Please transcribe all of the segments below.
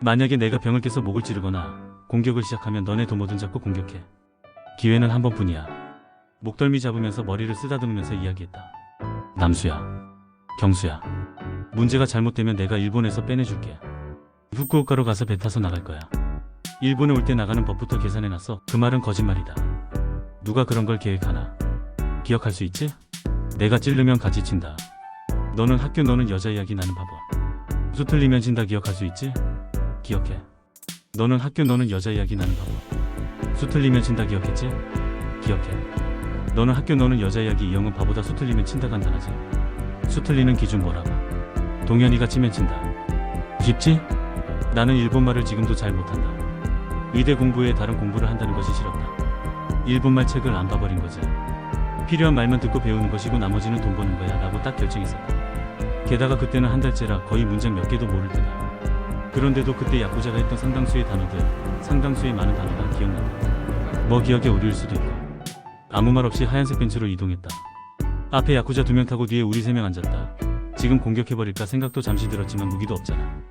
만약에 내가 병을 깨서 목을 찌르거나 공격을 시작하면 너네 도모든 잡고 공격해. 기회는 한 번뿐이야. 목덜미 잡으면서 머리를 쓰다듬으면서 이야기했다. 남수야, 경수야, 문제가 잘못되면 내가 일본에서 빼내줄게. 후쿠오카로 가서 배 타서 나갈 거야. 일본에 올 때 나가는 법부터 계산해놨어. 그 말은 거짓말이다. 누가 그런 걸 계획하나. 기억할 수 있지? 내가 찌르면 같이 친다. 너는 학교 노는 여자 이야기 나는 바보. 수 틀리면 진다. 기억할 수 있지? 기억해. 너는 학교 노는 여자 이야기 나는 바보. 수 틀리면 진다. 기억했지? 기억해. 너는 학교 노는 여자 이야기 이 형은 바보다. 수 틀리면 친다. 간단하지? 수 틀리는 기준 뭐라고? 동현이가 치면 친다. 쉽지? 나는 일본말을 지금도 잘 못한다. 의대 공부에 다른 공부를 한다는 것이 싫었다. 일본말 책을 안 봐버린 거지. 필요한 말만 듣고 배우는 것이고 나머지는 돈 버는 거야 라고 딱 결정했었다. 게다가 그때는 한 달째라 거의 문장 몇 개도 모를 때다. 그런데도 그때 야쿠자가 했던 상당수의 단어들, 상당수의 많은 단어가 기억난다. 뭐 기억에 오류일 수도 있고. 아무 말 없이 하얀색 벤츠로 이동했다. 앞에 야쿠자 2명 타고 뒤에 우리 3명 앉았다. 지금 공격해버릴까 생각도 잠시 들었지만 무기도 없잖아.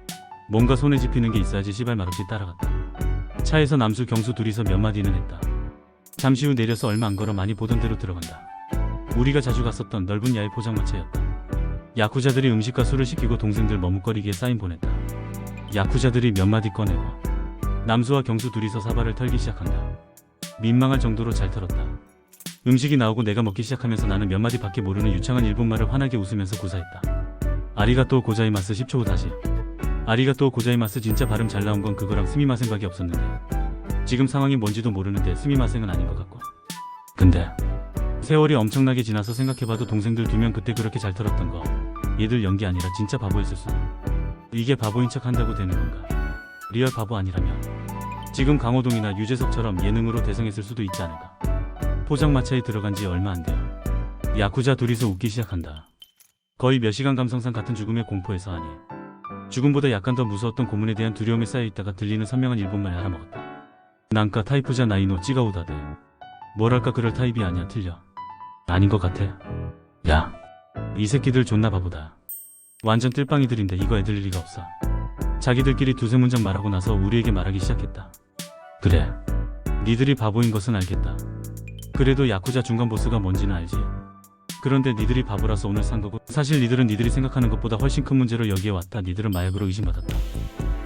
뭔가 손에 집히는 게 있어야지. 시발 말없이 따라갔다. 차에서 남수 경수 둘이서 몇 마디는 했다. 잠시 후 내려서 얼마 안 걸어 많이 보던 데로 들어간다. 우리가 자주 갔었던 넓은 야외 포장마차였다. 야쿠자들이 음식과 술을 시키고 동생들 머뭇거리기에 사인 보냈다. 야쿠자들이 몇 마디 꺼내고 남수와 경수 둘이서 사발을 털기 시작한다. 민망할 정도로 잘 털었다. 음식이 나오고 내가 먹기 시작하면서 나는 몇 마디 밖에 모르는 유창한 일본말을 환하게 웃으면서 구사했다. 아리가또 고자이마스 10초 후 다시. 아리가또 고자이마스 진짜 발음 잘 나온 건 그거랑 스미마생밖에 없었는데 지금 상황이 뭔지도 모르는데 스미마생은 아닌 것 같고. 근데 세월이 엄청나게 지나서 생각해봐도 동생들 2명 그때 그렇게 잘 털었던 거 얘들 연기 아니라 진짜 바보였을 수도. 이게 바보인 척 한다고 되는 건가? 리얼 바보 아니라면 지금 강호동이나 유재석처럼 예능으로 대성했을 수도 있지 않을까. 포장마차에 들어간 지 얼마 안 돼요. 야쿠자 둘이서 웃기 시작한다. 거의 몇 시간 감성상 같은 죽음의 공포에서 하니 죽음보다 약간 더 무서웠던 고문에 대한 두려움에 쌓여있다가 들리는 선명한 일본말 알아먹었다. 난까 타이프자 나이노 찌가우다데. 뭐랄까 그럴 타입이 아니야. 틀려. 아닌 것 같아. 야, 이 새끼들 존나 바보다. 완전 뜰빵이들인데 이거 애들 리가 없어. 자기들끼리 두세 문장 말하고 나서 우리에게 말하기 시작했다. 그래, 니들이 바보인 것은 알겠다. 그래도 야쿠자 중간 보스가 뭔지는 알지. 그런데 니들이 바보라서 오늘 산 거고 사실 니들은 니들이 생각하는 것보다 훨씬 큰 문제로 여기에 왔다. 니들은 마약으로 의심받았다.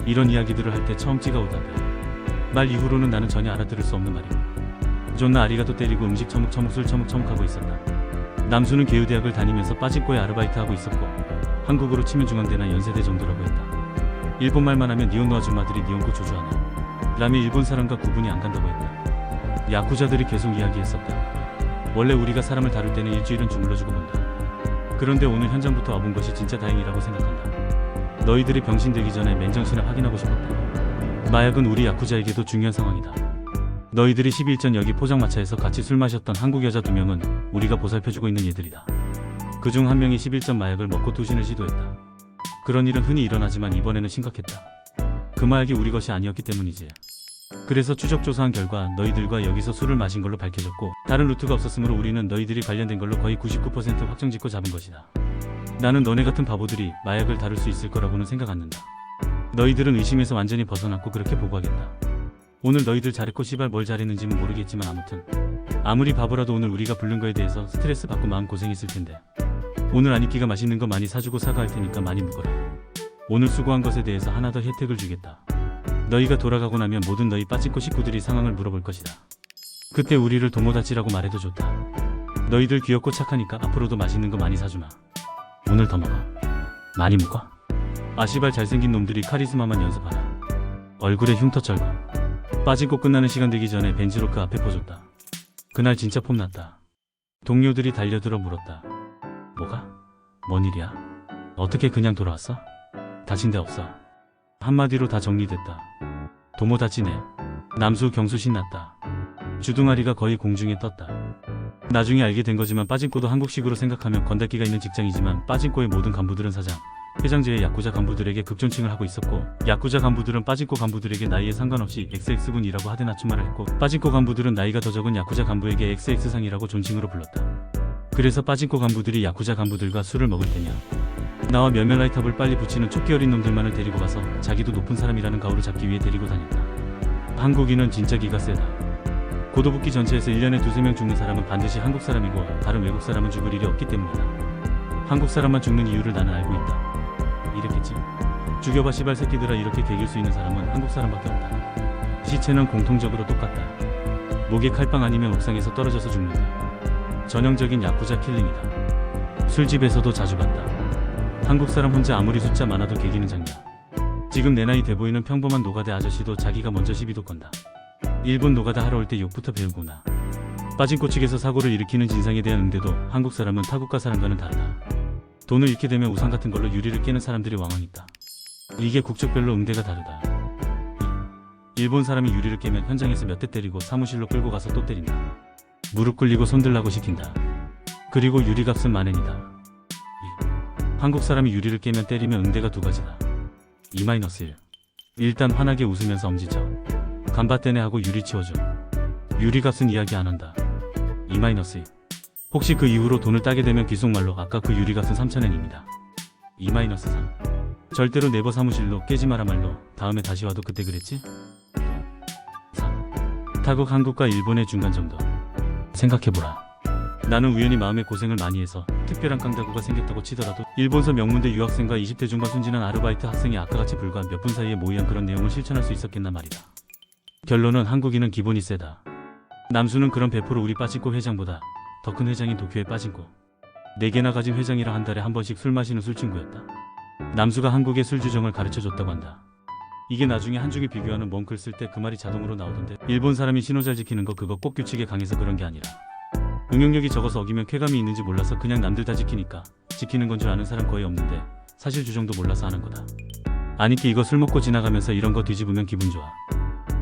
이런 이야기들을 할 때 처음 찌가우다데. 말 이후로는 나는 전혀 알아들을 수 없는 말이고 존나 아리가또 때리고 음식 처묵처묵 술 처묵처묵 하고 있었다. 남수는 개요대학을 다니면서 빠진코에 아르바이트하고 있었고 한국으로 치면 중앙대나 연세대 정도라고 했다. 일본말만 하면 니혼노 아줌마들이 니혼고 조주하네 라며 일본 사람과 구분이 안 간다고 했다. 야쿠자들이 계속 이야기했었다. 원래 우리가 사람을 다룰 때는 일주일은 주물러주고 본다. 그런데 오늘 현장부터 와본 것이 진짜 다행이라고 생각한다. 너희들이 병신 되기 전에 맨정신에 확인하고 싶었다. 마약은 우리 야쿠자에게도 중요한 상황이다. 너희들이 10일 전 여기 포장마차에서 같이 술 마셨던 한국 여자 2명은 우리가 보살펴주고 있는 얘들이다. 그중 한 명이 10일 전 마약을 먹고 투신을 시도했다. 그런 일은 흔히 일어나지만 이번에는 심각했다. 그 마약이 우리 것이 아니었기 때문이지. 그래서 추적 조사한 결과 너희들과 여기서 술을 마신 걸로 밝혀졌고 다른 루트가 없었으므로 우리는 너희들이 관련된 걸로 거의 99% 확정 짓고 잡은 것이다. 나는 너네 같은 바보들이 마약을 다룰 수 있을 거라고는 생각 않는다. 너희들은 의심에서 완전히 벗어났고 그렇게 보고하겠다. 오늘 너희들 잘했고 시발 뭘 잘했는지는 모르겠지만 아무튼 아무리 바보라도 오늘 우리가 부른 거에 대해서 스트레스 받고 마음고생했을 텐데 오늘 안입기가 맛있는 거 많이 사주고 사과할 테니까 많이 묵어라. 오늘 수고한 것에 대해서 하나 더 혜택을 주겠다. 너희가 돌아가고 나면 모든 너희 빠진코 식구들이 상황을 물어볼 것이다. 그때 우리를 도모다치라고 말해도 좋다. 너희들 귀엽고 착하니까 앞으로도 맛있는 거 많이 사주마. 오늘 더 먹어. 많이 묵어. 아시발 잘생긴 놈들이 카리스마만 연습하라. 얼굴에 흉터 쩔고 빠진코 끝나는 시간 되기 전에 벤치로크 앞에 퍼줬다. 그날 진짜 폼났다. 동료들이 달려들어 물었다. 뭐가? 뭔 일이야? 어떻게 그냥 돌아왔어? 다친 데 없어. 한마디로 다 정리됐다. 도모다치네. 남수 경수 신났다. 주둥아리가 거의 공중에 떴다. 나중에 알게 된 거지만 빠진코도 한국식으로 생각하면 건달기가 있는 직장이지만 빠진코의 모든 간부들은 사장, 회장 제외 야쿠자 간부들에게 극존칭을 하고 있었고 야쿠자 간부들은 빠진코 간부들에게 나이에 상관없이 XX군이라고 하대 낮춤말을 했고 빠진코 간부들은 나이가 더 적은 야쿠자 간부에게 XX상이라고 존칭으로 불렀다. 그래서 빠진코 간부들이 야쿠자 간부들과 술을 먹을 때냐 나와 면면라이탑을 빨리 붙이는 쫓기 어린 놈들만을 데리고 가서 자기도 높은 사람이라는 가오를 잡기 위해 데리고 다녔다. 한국인은 진짜 기가 세다. 고도북기 전체에서 1년에 2~3명 죽는 사람은 반드시 한국 사람이고 다른 외국 사람은 죽을 일이 없기 때문이다. 한국 사람만 죽는 이유를 나는 알고 있다. 이랬겠지. 죽여봐 씨발 새끼들아. 이렇게 개길 수 있는 사람은 한국 사람밖에 없다. 시체는 공통적으로 똑같다. 목에 칼빵 아니면 옥상에서 떨어져서 죽는다. 전형적인 야쿠자 킬링이다. 술집에서도 자주 봤다. 한국 사람 혼자 아무리 숫자 많아도 개기는 장면. 지금 내 나이 돼 보이는 평범한 노가다 아저씨도 자기가 먼저 시비도 건다. 일본 노가다 하러 올 때 욕부터 배우구나. 빠진 꼬치에서 사고를 일으키는 진상에 대한 응대도 한국 사람은 타국가 사람과는 다르다. 돈을 잃게 되면 우산 같은 걸로 유리를 깨는 사람들이 왕왕 있다. 이게 국적별로 응대가 다르다. 일본 사람이 유리를 깨면 현장에서 몇 대 때리고 사무실로 끌고 가서 또 때린다. 무릎 꿇리고 손들라고 시킨다. 그리고 유리값은 만엔이다. 한국 사람이 유리를 깨면 때리면 응대가 두 가지다. 2-1. 일단 환하게 웃으면서 엄지척. 간바떼네 하고 유리 치워줘. 유리값은 이야기 안 한다. 2-2. 혹시 그 이후로 돈을 따게 되면 귀속말로 아까 그 유리값은 3,000엔입니다. 2-3. 절대로 네버 사무실로 깨지 마라 말로 다음에 다시 와도 그때 그랬지? 3. 타국 한국과 일본의 중간 정도. 생각해보라. 나는 우연히 마음의 고생을 많이 해서 특별한 깡다구가 생겼다고 치더라도 일본서 명문대 유학생과 20대 중반 순진한 아르바이트 학생이 아까같이 불과 몇 분 사이에 모의한 그런 내용을 실천할 수 있었겠나 말이다. 결론은 한국인은 기본이 세다. 남수는 그런 100% 우리 빠진코 회장보다 더 큰 회장인 도쿄의 빠진코 4개나 가진 회장이랑 한 달에 한 번씩 술 마시는 술친구였다. 남수가 한국의 술주정을 가르쳐줬다고 한다. 이게 나중에 한중일 비교하는 멍글 쓸 때 그 말이 자동으로 나오던데 일본 사람이 신호 잘 지키는 거 그거 꼭 규칙에 강해서 그런 게 아니라 응용력이 적어서 어기면 쾌감이 있는지 몰라서 그냥 남들 다 지키니까 지키는 건 줄 아는 사람 거의 없는데 사실 주정도 몰라서 하는 거다. 아니끼 이거 술 먹고 지나가면서 이런 거 뒤집으면 기분 좋아.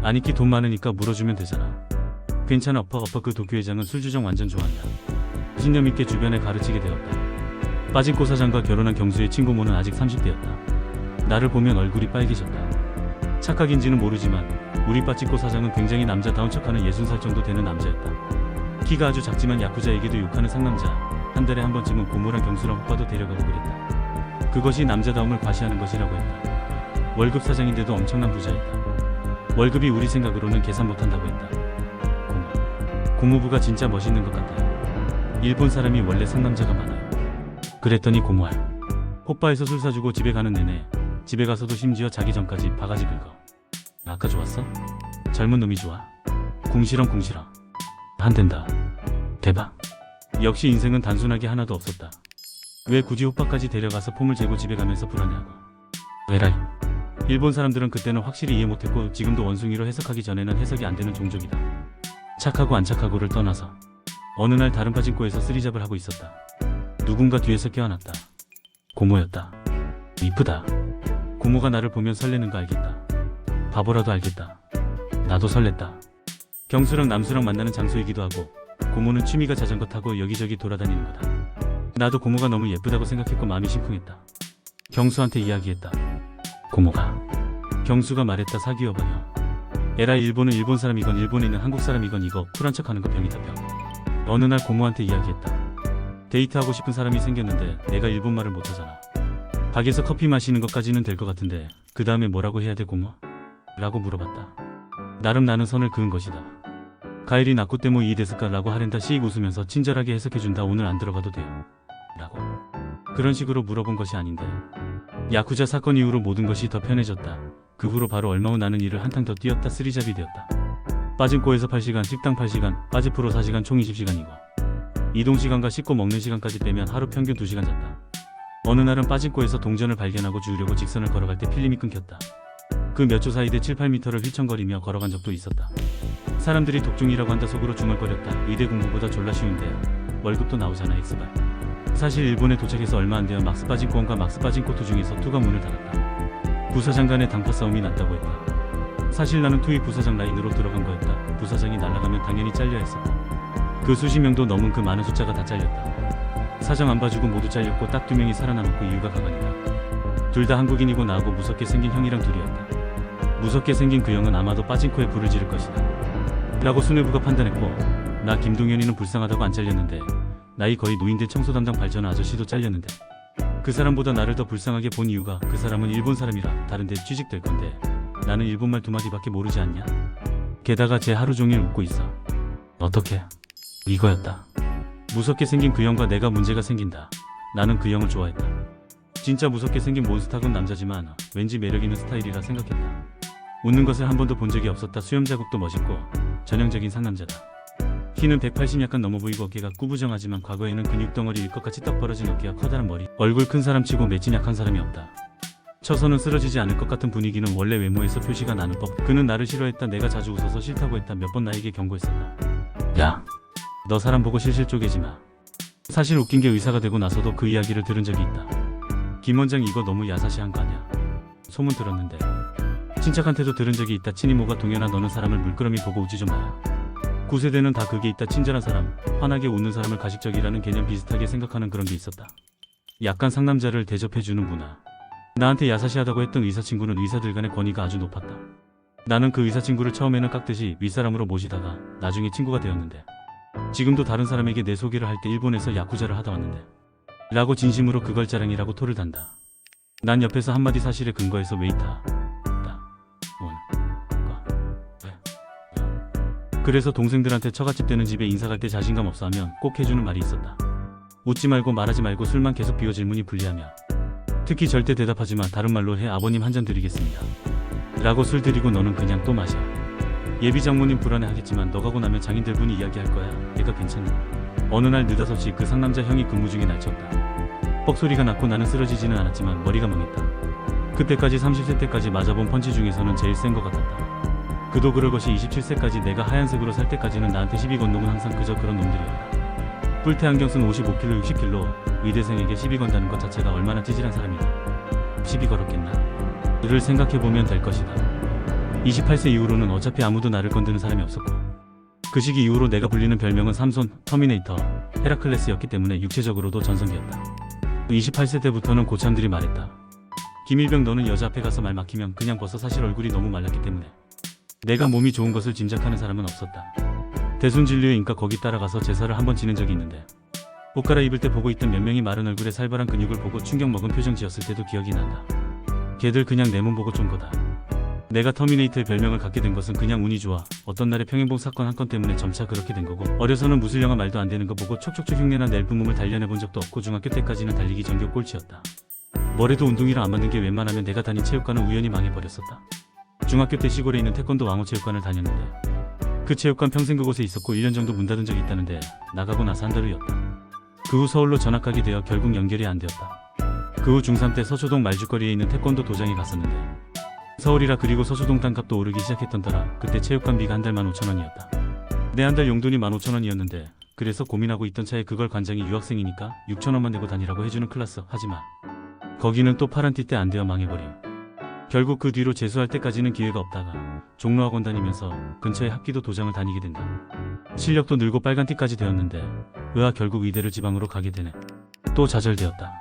아니끼 돈 많으니까 물어주면 되잖아. 괜찮아 엎어 그 도쿄 회장은 술주정 완전 좋아한다. 신념 있게 주변에 가르치게 되었다. 빠진코 사장과 결혼한 경수의 친구 모는 아직 30대였다. 나를 보면 얼굴이 빨개졌다. 착각인지는 모르지만 우리 빠진코 사장은 굉장히 남자다운 척하는 60살 정도 되는 남자였다. 키가 아주 작지만 야쿠자에게도 욕하는 상남자. 한 달에 한 번쯤은 고모랑 경수랑 오빠도 데려가고 그랬다. 그것이 남자다움을 과시하는 것이라고 했다. 월급 사장인데도 엄청난 부자였다. 월급이 우리 생각으로는 계산 못한다고 했다. 고모부가 진짜 멋있는 것 같아요. 일본 사람이 원래 상남자가 많아요. 그랬더니 고모알 호빠에서 술 사주고 집에 가는 내내 집에 가서도 심지어 자기 전까지 바가지 긁어. 아까 좋았어? 젊은 놈이 좋아. 궁시렁 한댄다. 대박. 역시 인생은 단순하게 하나도 없었다. 왜 굳이 호빠까지 데려가서 폼을 재고 집에 가면서 불안해하고. 에라이. 일본 사람들은 그때는 확실히 이해 못했고 지금도 원숭이로 해석하기 전에는 해석이 안 되는 종족이다. 착하고 안 착하고를 떠나서 어느 날 다른 빠진코에서 쓰리잡을 하고 있었다. 누군가 뒤에서 껴안았다. 고모였다. 이쁘다. 고모가 나를 보면 설레는 거 알겠다. 바보라도 알겠다. 나도 설렜다. 경수랑 남수랑 만나는 장소이기도 하고 고모는 취미가 자전거 타고 여기저기 돌아다니는 거다. 나도 고모가 너무 예쁘다고 생각했고 마음이 심쿵했다. 경수한테 이야기했다. 고모가. 경수가 말했다. 사기여봐요. 에라 일본은 일본 사람이건 일본에 있는 한국 사람이건 이거 쿨한 척하는 거 병이다 병. 어느 날 고모한테 이야기했다. 데이트하고 싶은 사람이 생겼는데 내가 일본말을 못하잖아. 밖에서 커피 마시는 것까지는 될 것 같은데 그 다음에 뭐라고 해야 돼 고모? 라고 물어봤다. 나름 나는 선을 그은 것이다. 가일이 나쿠 때모 이 데스까 라고 하렌다 씩 웃으면서 친절하게 해석해준다. 오늘 안 들어가도 돼요. 라고. 그런 식으로 물어본 것이 아닌데. 야쿠자 사건 이후로 모든 것이 더 편해졌다. 그 후로 바로 얼마 후 나는 일을 한탕 더 뛰었다. 쓰리잡이 되었다. 빠진코에서 8시간, 식당 8시간, 빠지프로 4시간 총 20시간이고 이동시간과 씻고 먹는 시간까지 빼면 하루 평균 2시간 잤다. 어느 날은 빠진코에서 동전을 발견하고 주우려고 직선을 걸어갈 때 필름이 끊겼다. 그 몇 초 사이에 7~8m를 휘청거리며 걸어간 적도 있었다. 사람들이 독중이라고 한다 속으로 중얼거렸다. 의대 공부보다 졸라 쉬운데 월급도 나오잖아 X발. 사실 일본에 도착해서 얼마 안 되어 막스 빠진코원과 막스 빠진코토 중에서 투가 문을 닫았다. 부사장 간의 당파 싸움이 났다고 했다. 사실 나는 투이 부사장 라인으로 들어간 거였다. 부사장이 날아가면 당연히 잘려 했었다. 그 수십 명도 넘은 그 많은 숫자가 다 잘렸다. 사정 안 봐주고 모두 잘렸고 딱 2명이 살아남았고 이유가 가관이다. 둘 다 한국인이고 나하고 무섭게 생긴 형이랑 둘이었다. 무섭게 생긴 그 형은 아마도 빠진코에 불을 지를 것이다 라고 수뇌부가 판단했고 나 김동현이는 불쌍하다고 안 잘렸는데 나이 거의 노인된 청소 담당 발전한 아저씨도 잘렸는데 그 사람보다 나를 더 불쌍하게 본 이유가 그 사람은 일본 사람이라 다른데 취직될 건데 나는 일본말 2마디밖에 모르지 않냐? 게다가 쟤 하루 종일 웃고 있어. 어떡해? 이거였다. 무섭게 생긴 그 형과 내가 문제가 생긴다. 나는 그 형을 좋아했다. 진짜 무섭게 생긴 몬스타군 남자지만 왠지 매력있는 스타일이라 생각했다. 웃는 것을 한 번도 본 적이 없었다. 수염 자국도 멋있고 전형적인 상남자다. 키는 180 약간 넘어 보이고 어깨가 꾸부정하지만 과거에는 근육덩어리일 것 같이 떡 벌어진 어깨와 커다란 머리. 얼굴 큰 사람 치고 매진 약한 사람이 없다. 쳐서는 쓰러지지 않을 것 같은 분위기는 원래 외모에서 표시가 나는 법. 그는 나를 싫어했다. 내가 자주 웃어서 싫다고 했다. 몇 번 나에게 경고했었다. 야, 너 사람 보고 실실 쪼개지 마. 사실 웃긴 게 의사가 되고 나서도 그 이야기를 들은 적이 있다. 김 원장 이거 너무 야사시한 거 아냐? 소문 들었는데. 친척한테도 들은 적이 있다. 친이모가 동현아 너는 사람을 물끄러미 보고 웃지 좀 마야. 9세대는 다 그게 있다. 친절한 사람, 환하게 웃는 사람을 가식적이라는 개념 비슷하게 생각하는 그런 게 있었다. 약간 상남자를 대접해주는 문화. 나한테 야사시하다고 했던 의사친구는 의사들 간의 권위가 아주 높았다. 나는 그 의사친구를 처음에는 깍듯이 윗사람으로 모시다가 나중에 친구가 되었는데 지금도 다른 사람에게 내 소개를 할 때 일본에서 야쿠자를 하다 왔는데 라고 진심으로 그걸 자랑이라고 토를 단다. 난 옆에서 한마디 사실에 근거해서 웨이터 그래서 동생들한테 처갓집 되는 집에 인사 갈 때 자신감 없어 하면 꼭 해주는 말이 있었다. 웃지 말고 말하지 말고 술만 계속 비워 질문이 불리하며 특히 절대 대답하지 마. 다른 말로 해. 아버님 한 잔 드리겠습니다. 라고 술 드리고 너는 그냥 또 마셔. 예비 장모님 불안해하겠지만 너 가고 나면 장인들분이 이야기할 거야. 얘가 괜찮냐. 어느 날 느닷없이 그 상남자 형이 근무 중에 날쳤다. 뻑소리가 났고 나는 쓰러지지는 않았지만 머리가 멍했다. 그때까지 30세 때까지 맞아본 펀치 중에서는 제일 센 것 같았다. 그도 그럴 것이 27세까지 내가 하얀색으로 살 때까지는 나한테 시비 건 놈은 항상 그저 그런 놈들이었다. 뿔테 안경 쓴 55kg 60kg 의대생에게 시비 건다는 것 자체가 얼마나 찌질한 사람이야. 시비 걸었겠나? 를 생각해보면 될 것이다. 28세 이후로는 어차피 아무도 나를 건드는 사람이 없었고 그 시기 이후로 내가 불리는 별명은 삼손, 터미네이터, 헤라클레스였기 때문에 육체적으로도 전성기였다. 28세 때부터는 고참들이 말했다. 김일병 너는 여자 앞에 가서 말 막히면 그냥 벗어. 사실 얼굴이 너무 말랐기 때문에 내가 몸이 좋은 것을 짐작하는 사람은 없었다. 대순진류의 인가 거기 따라가서 제사를 한번 지낸 적이 있는데 옷 갈아입을 때 보고 있던 몇 명이 마른 얼굴에 살벌한 근육을 보고 충격 먹은 표정 지었을 때도 기억이 난다. 걔들 그냥 내 몸 보고 쫀 거다. 내가 터미네이터의 별명을 갖게 된 것은 그냥 운이 좋아. 어떤 날의 평행봉 사건 한 건 때문에 점차 그렇게 된 거고 어려서는 무술영화 말도 안 되는 거 보고 촉촉촉 흉내난 넬프 몸을 단련해본 적도 없고 중학교 때까지는 달리기 전교 꼴찌였다. 뭐래도 운동이랑 안 맞는 게 웬만하면 내가 다닌 체육관은 우연히 망해버렸었다. 중학교 때 시골에 있는 태권도 왕호체육관을 다녔는데 그 체육관 평생 그곳에 있었고 1년 정도 문 닫은 적이 있다는데 나가고 나서 한 달 후였다. 그 후 서울로 전학가게 되어 결국 연결이 안 되었다. 그 후 중3 때 서초동 말죽거리에 있는 태권도 도장에 갔었는데 서울이라 그리고 서초동 땅값도 오르기 시작했던 터라 그때 체육관비가 한 달 15,000원이었다. 내 한 달 용돈이 15,000원이었는데 그래서 고민하고 있던 차에 그걸 관장이 유학생이니까 6,000원만 내고 다니라고 해주는 클래스. 하지만 거기는 또 파란 띠 때 안 되어 망해버림. 결국 그 뒤로 재수할 때까지는 기회가 없다가 종로학원 다니면서 근처에 합기도 도장을 다니게 된다. 실력도 늘고 빨간띠까지 되었는데 결국 의대를 지방으로 가게 되네. 또 좌절되었다.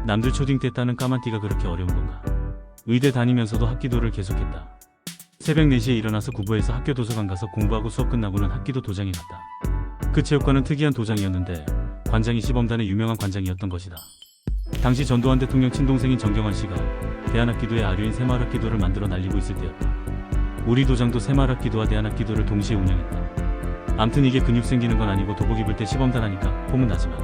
남들 초딩 때 따는 까만띠가 그렇게 어려운 건가. 의대 다니면서도 합기도를 계속했다. 새벽 4시에 일어나서 구보에서 학교 도서관 가서 공부하고 수업 끝나고는 합기도 도장에 갔다. 그 체육관은 특이한 도장이었는데 관장이 시범단의 유명한 관장이었던 것이다. 당시 전두환 대통령 친동생인 정경환 씨가 대한합기도의 아류인 새마을합기도를 만들어 날리고 있을 때였다. 우리 도장도 새마을합기도와 대한합기도를 동시에 운영했다. 암튼 이게 근육 생기는 건 아니고 도복 입을 때 시범단 하니까 폼은 나지만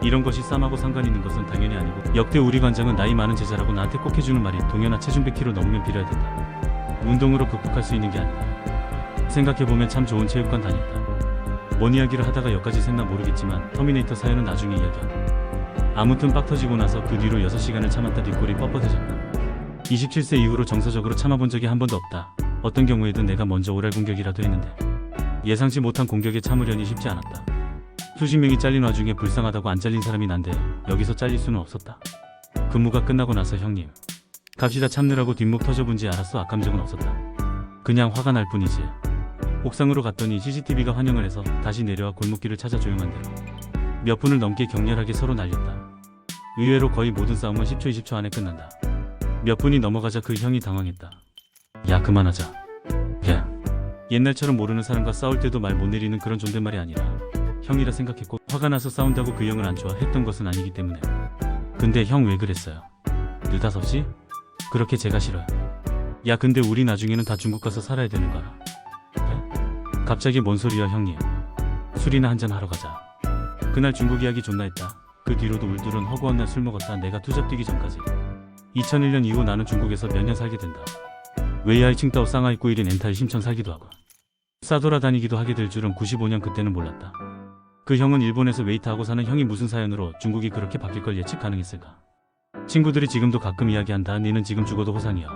이런 것이 쌈하고 상관 있는 것은 당연히 아니고 역대 우리 관장은 나이 많은 제자라고 나한테 꼭 해주는 말이 동현아 체중 100kg 넘으면 빌어야 된다. 운동으로 극복할 수 있는 게 아니다. 생각해보면 참 좋은 체육관 다녔다. 뭔 이야기를 하다가 여기까지 샜나 모르겠지만 터미네이터 사연은 나중에 이야기하고 아무튼 빡 터지고 나서 그 뒤로 6시간을 참았다. 뒷골이 뻣뻣해졌다. 27세 이후로 정서적으로 참아본 적이 한 번도 없다. 어떤 경우에든 내가 먼저 오랄 공격이라도 했는데 예상치 못한 공격에 참으려니 쉽지 않았다. 수십 명이 잘린 와중에 불쌍하다고 안 잘린 사람이 난데 여기서 잘릴 수는 없었다. 근무가 끝나고 나서 형님 갑시다 참느라고 뒷목 터져본지 알았어. 악감정은 없었다. 그냥 화가 날 뿐이지. 옥상으로 갔더니 CCTV가 환영을 해서 다시 내려와 골목길을 찾아 조용한 대로 몇 분을 넘게 격렬하게 서로 날렸다. 의외로 거의 모든 싸움은 10초 20초 안에 끝난다. 몇 분이 넘어가자 그 형이 당황했다. 야 그만하자. 야 옛날처럼 모르는 사람과 싸울 때도 말 못 내리는 그런 존댓말이 아니라 형이라 생각했고 화가 나서 싸운다고 그 형을 안 좋아했던 것은 아니기 때문에 근데 형 왜 그랬어요? 느닷없이? 그렇게 제가 싫어요. 야 근데 우리 나중에는 다 중국 가서 살아야 되는 거 알아? 그래? 갑자기 뭔 소리야 형님. 술이나 한잔 하러 가자. 그날 중국 이야기 존나 했다. 그 뒤로도 울들은 허구한 날 술 먹었다. 내가 투잡 뛰기 전까지. 2001년 이후 나는 중국에서 몇 년 살게 된다. 웨이하이 칭따오 상하이 꾸이린 엔타이 심천 살기도 하고 싸돌아다니기도 하게 될 줄은 95년 그때는 몰랐다. 그 형은 일본에서 웨이트하고 사는 형이 무슨 사연으로 중국이 그렇게 바뀔 걸 예측 가능했을까? 친구들이 지금도 가끔 이야기한다. 니는 지금 죽어도 호상이야.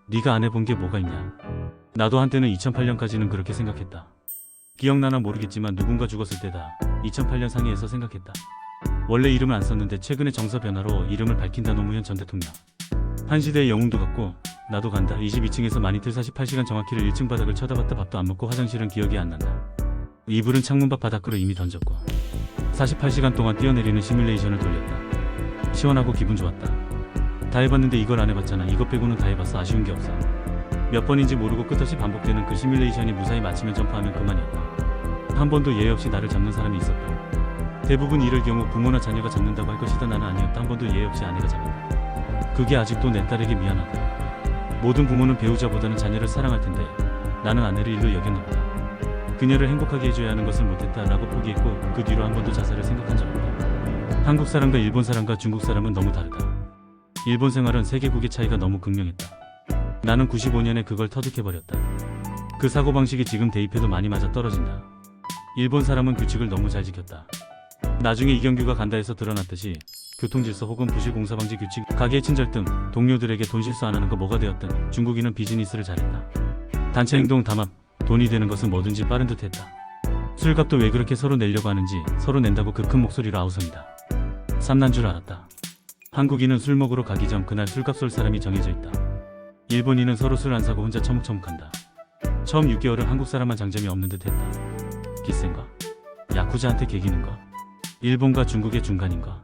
네가 안 해본 게 뭐가 있냐. 나도 한때는 2008년까지는 그렇게 생각했다. 기억나나 모르겠지만 누군가 죽었을 때다. 2008년 상해에서 생각했다. 원래 이름을 안 썼는데 최근에 정서 변화로 이름을 밝힌다. 노무현 전 대통령. 한 시대의 영웅도 같고 나도 간다. 22층에서 마니틀 48시간 정확히를 1층 바닥을 쳐다봤다. 밥도 안 먹고 화장실은 기억이 안 난다. 이불은 창문밖 바닥으로 이미 던졌고 48시간 동안 뛰어내리는 시뮬레이션을 돌렸다. 시원하고 기분 좋았다. 다 해봤는데 이걸 안 해봤잖아. 이것 빼고는 다 해봤어. 아쉬운 게 없어. 몇 번인지 모르고 끝없이 반복되는 그 시뮬레이션이 무사히 마치면 점프하면 그만이었다. 한 번도 예의 없이 나를 잡는 사람이 있었다. 대부분 이럴 경우 부모나 자녀가 잡는다고 할 것이다. 나는 아니었다. 한 번도 예의 없이 아내가 잡았다. 그게 아직도 내 딸에게 미안하다. 모든 부모는 배우자보다는 자녀를 사랑할 텐데 나는 아내를 일로 여겼나 보다. 그녀를 행복하게 해줘야 하는 것을 못했다 라고 포기했고 그 뒤로 한 번도 자살을 생각한 적 없다. 한국 사람과 일본 사람과 중국 사람은 너무 다르다. 일본 생활은 세계국의 차이가 너무 극명했다. 나는 95년에 그걸 터득해버렸다. 그 사고방식이 지금 대입해도 많이 맞아 떨어진다. 일본 사람은 규칙을 너무 잘 지켰다. 나중에 이경규가 간다 해서 드러났듯이 교통질서 혹은 부실공사방지 규칙, 가게 친절 등 동료들에게 돈 실수 안 하는 거 뭐가 되었든 중국인은 비즈니스를 잘했다. 단체 행동 담합, 돈이 되는 것은 뭐든지 빠른 듯 했다. 술값도 왜 그렇게 서로 내려고 하는지 서로 낸다고 그 큰 목소리로 아우성이다. 삼난 줄 알았다. 한국인은 술 먹으러 가기 전 그날 술값 쏠 사람이 정해져 있다. 일본인은 서로 술 안 사고 혼자 처묵처묵한다. 처음 6개월은 한국 사람만 장점이 없는 듯 했다. 기센 거, 야쿠자한테 개기는 거, 일본과 중국의 중간인 거.